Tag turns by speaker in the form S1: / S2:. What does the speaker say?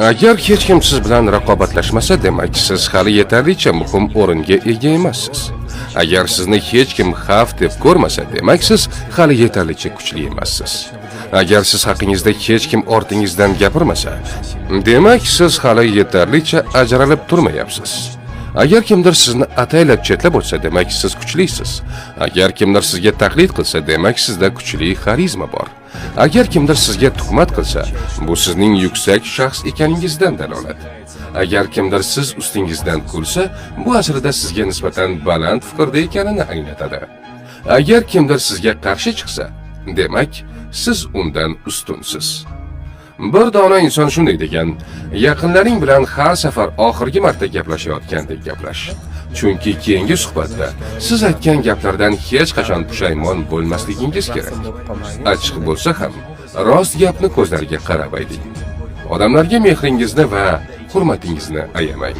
S1: Agar hech kim siz bilan raqobatlashmasa, demak siz hali yetarlicha muhim o'ringa ega emassiz. Agar sizni hech kim xavf deb ko'rmasa, demak siz hali yetarlicha kuchli emassiz. Agar siz haqingizda hech kim ortingizdan gapirmasa, demak siz hali yetarlicha ajralib turmayapsiz. Agar kimdir sizni ataylab chetlab o'tsa, demak siz kuchlisiz. Agar kimdir sizga taqlid qilsa, demak sizda kuchli xarizma bor. Agar kimdir sizga tuhmat qilsa, bu sizning yuksak shaxs ekaningizdan dalolat. Agar kimdir siz ustingizdan kulsa, bu aslida sizga nisbatan baland fikrda ekanini anglatadi. Agar kimdir sizga qarshi chiqsa, demak siz undan ustunsiz. Bir dono inson shunday degan: yaqinlaring bilan har safar oxirgi marta gaplashayotgandek gaplash. Chunki keyingi suhbatda siz aytgan gaplardan hech qachon pushaymon bo'lmasligingiz kerak. Achchiq bo'lsa ham rost gapni ko'zlariga qarab ayting. Odamlarga mehringizni va hurmatingizni ayamang.